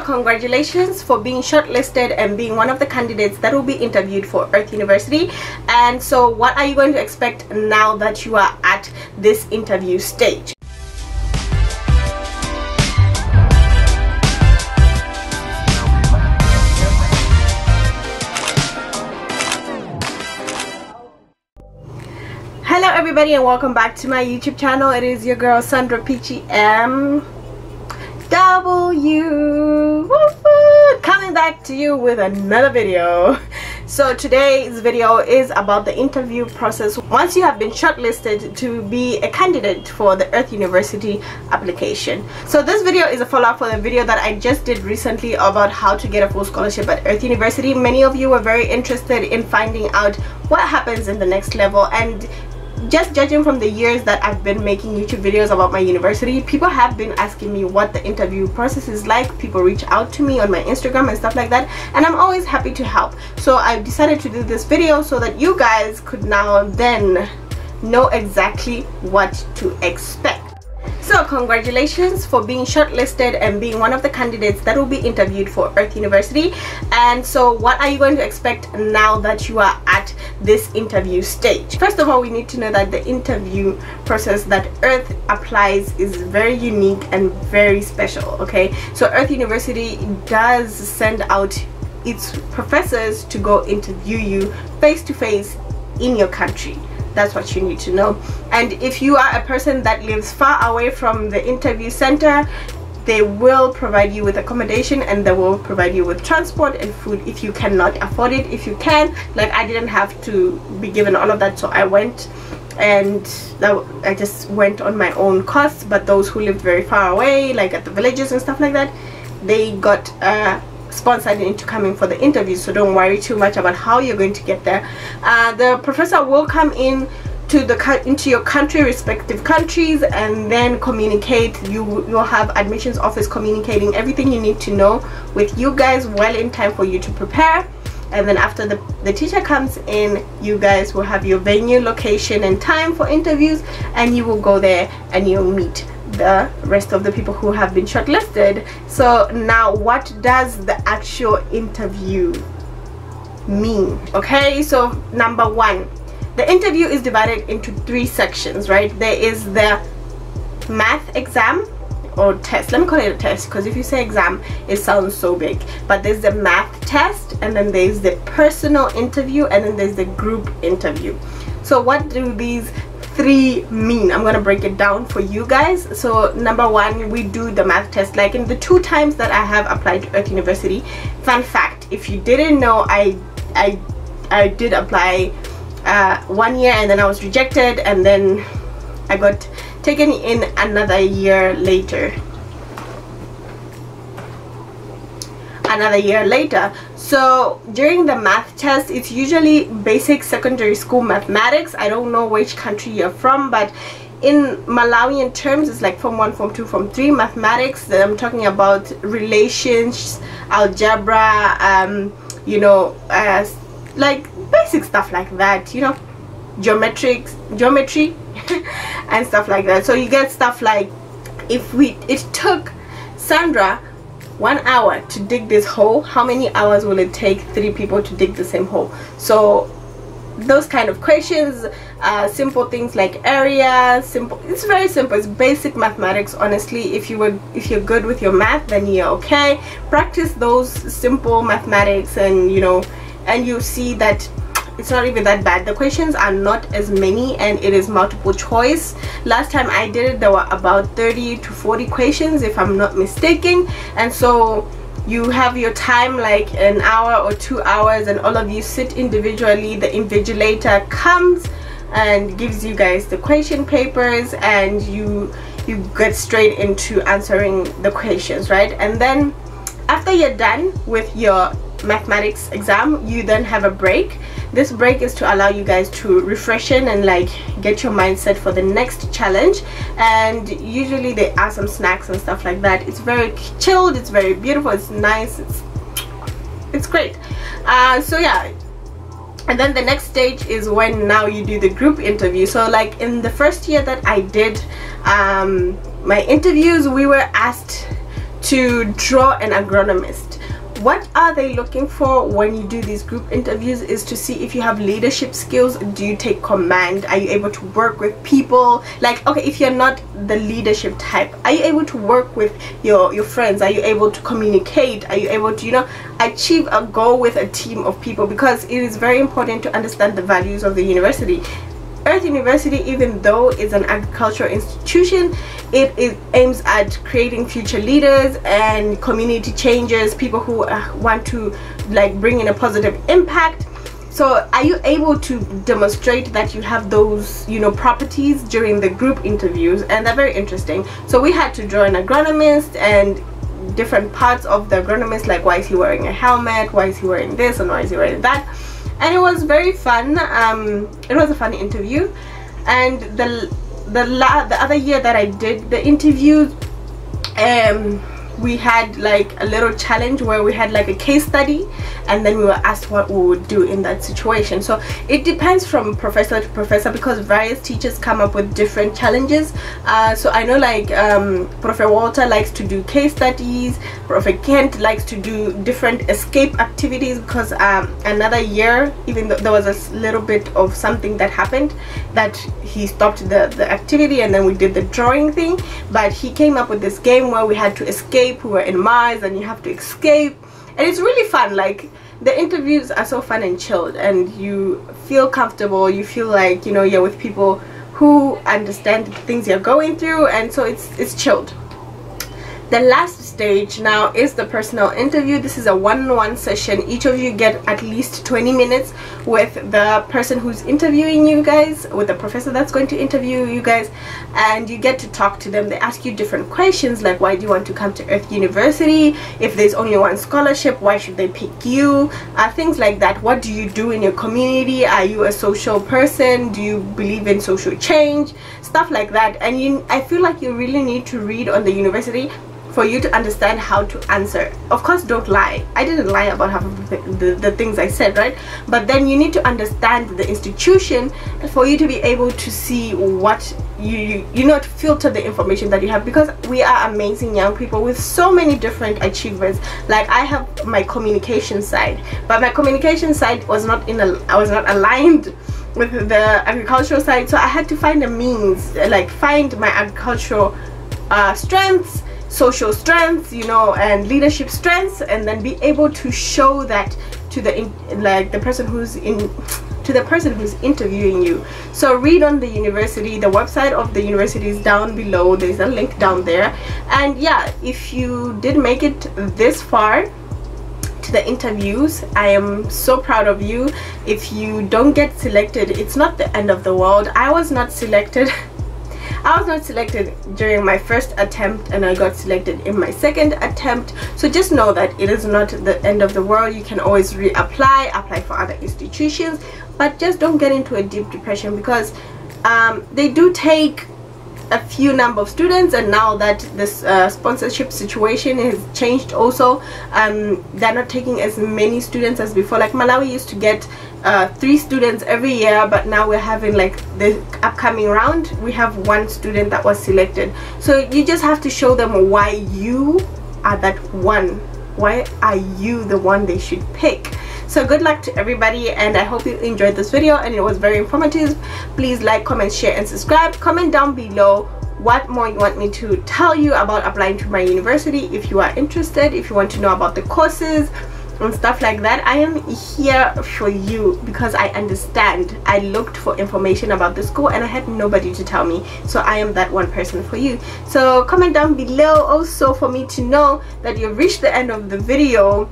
congratulations for being shortlisted and being one of the candidates that will be interviewed for Earth University. And so what are you going to expect now that you are at this interview stage? Hello everybody and welcome back to my YouTube channel. It is your girl Sandra Peachy MW, coming back to you with another video. So today's video is about the interview process once you have been shortlisted to be a candidate for the Earth University application. So this video is a follow-up for the video that I just did recently about how to get a full scholarship at Earth University. Many of you were very interested in finding out what happens in the next level, and just judging from the years that I've been making YouTube videos about my university, people have been asking me what the interview process is like. People reach out to me on my Instagram and stuff like that, and I'm always happy to help. So I decided to do this video so that you guys could now then know exactly what to expect. So congratulations for being shortlisted and being one of the candidates that will be interviewed for Earth University. And so what are you going to expect now that you are at this interview stage? First of all, we need to know that the interview process that Earth applies is very unique and very special. Okay, so Earth University does send out its professors to go interview you face to face in your country. That's what you need to know. And if you are a person that lives far away from the interview center, they will provide you with accommodation and they will provide you with transport and food if you cannot afford it. If you can, like I didn't have to be given all of that, so I went and I just went on my own costs. But those who lived very far away, like at the villages and stuff like that, they got sponsored into coming for the interview. So don't worry too much about how you're going to get there. The professor will come in to into your country, respective countries, and then communicate. You'll have admissions office communicating everything you need to know with you guys well in time for you to prepare. And then after the teacher comes in, you guys will have your venue, location and time for interviews, and you will go there and you'll meet the rest of the people who have been shortlisted. So now what does the actual interview mean? Okay, so number one, the interview is divided into 3 sections, right? There is the math exam or test. Let me call it a test, because if you say exam it sounds so big. But there's the math test, and then there's the personal interview, and then there's the group interview. So what do these 3 mean? I'm gonna break it down for you guys. So number one, we do the math test. Like in the 2 times that I have applied to Earth University, fun fact, if you didn't know, I did apply 1 year and then I was rejected, and then I got taken in another year later. So during the math test, it's usually basic secondary school mathematics. I don't know which country you're from, but in Malawian terms it's like Form 1, Form 2, Form 3 mathematics. I'm talking about relations, algebra, you know, like basic stuff like that, you know, geometry and stuff like that. So you get stuff like, it took Sandra 1 hour to dig this hole, how many hours will it take 3 people to dig the same hole? So those kind of questions, simple things like area, it's very simple. It's basic mathematics. Honestly, if you're good with your math, then you're okay. Practice those simple mathematics, and you know, and you see that it's not even that bad. The questions are not as many, and it is multiple choice. Last time I did it, there were about 30 to 40 questions if I'm not mistaken. And so you have your time, like an hour or 2 hours, and all of you sit individually. The invigilator comes and gives you guys the question papers, and you get straight into answering the questions, right? And then after you're done with your mathematics exam, you then have a break. This break is to allow you guys to refreshen and like get your mindset for the next challenge. And usually there are some snacks and stuff like that. It's very chilled, it's very beautiful, it's nice, it's great. So yeah, and then the next stage is when now you do the group interview. So like in the first year that I did my interviews, we were asked to draw an agronomist. What are they looking for when you do these group interviews is to see if you have leadership skills. Do you take command? Are you able to work with people? Like, okay, if you're not the leadership type, are you able to work with your friends? Are you able to communicate? Are you able to, you know, achieve a goal with a team of people? Because it is very important to understand the values of the university. Earth University, even though it's an agricultural institution, it aims at creating future leaders and community changers, people who want to like bring in a positive impact. So are you able to demonstrate that you have those, you know, properties during the group interviews? And they're very interesting. So we had to draw an agronomist and different parts of the agronomist, like why is he wearing a helmet, why is he wearing this, and why is he wearing that. And it was very fun. It was a fun interview. And the other year that I did the interviews, we had like a little challenge where we had like a case study, and then we were asked what we would do in that situation. So it depends from professor to professor, because various teachers come up with different challenges. So I know like Prof. Walter likes to do case studies, Prof. Kent likes to do different escape activities, because another year, even though there was a little bit of something that happened, that he stopped the activity, and then we did the drawing thing. But he came up with this game where we had to escape. We were in Mars and you have to escape, and it's really fun. Like, the interviews are so fun and chilled, and you feel comfortable, you feel like, you know, you're with people who understand the things you're going through, and so it's chilled. The last stage now is the personal interview. This is a one-on-one session. Each of you get at least 20 minutes with the person who's interviewing you guys, with the professor that's going to interview you guys, and you get to talk to them. They ask you different questions, like why do you want to come to Earth University? If there's only one scholarship, why should they pick you? Things like that. What do you do in your community? Are you a social person? Do you believe in social change? Stuff like that. And I feel like you really need to read on the university for you to understand how to answer. Of course, don't lie. I didn't lie about half of the things I said, right? But then you need to understand the institution for you to be able to see what you know, to filter the information that you have, because we are amazing young people with so many different achievements. Like, I have my communication side, but my communication side was not I was not aligned with the agricultural side, so I had to find a means, like find my agricultural strengths, social strengths, you know, and leadership strengths, and then be able to show that to the person who's interviewing you. So read on the university. The website of the university is down below. There's a link down there. And yeah, if you did make it this far to the interviews, I am so proud of you. If you don't get selected, it's not the end of the world. I was not selected. I was not selected during my first attempt, and I got selected in my second attempt. So just know that it is not the end of the world. You can always apply for other institutions, but just don't get into a deep depression, because they do take a few number of students, and now that this sponsorship situation has changed also, they're not taking as many students as before. Like, Malawi used to get 3 students every year, but now we're having, like, the upcoming round, we have 1 student that was selected. So you just have to show them why you are that one. Why are you the one they should pick? So good luck to everybody, and I hope you enjoyed this video and it was very informative. Please like, comment, share, and subscribe. Comment down below what more you want me to tell you about applying to my university. If you are interested, if you want to know about the courses and stuff like that, I am here for you, because I understand. I looked for information about the school and I had nobody to tell me, so I am that one person for you. So comment down below also for me to know that you've reached the end of the video.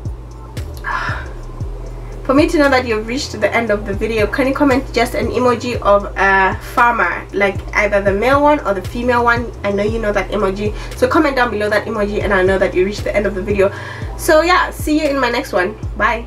For me to know that you've reached the end of the video, can you comment just an emoji of a farmer, like either the male one or the female one? I know you know that emoji, so comment down below that emoji and I know that you reached the end of the video. So yeah, see you in my next one. Bye.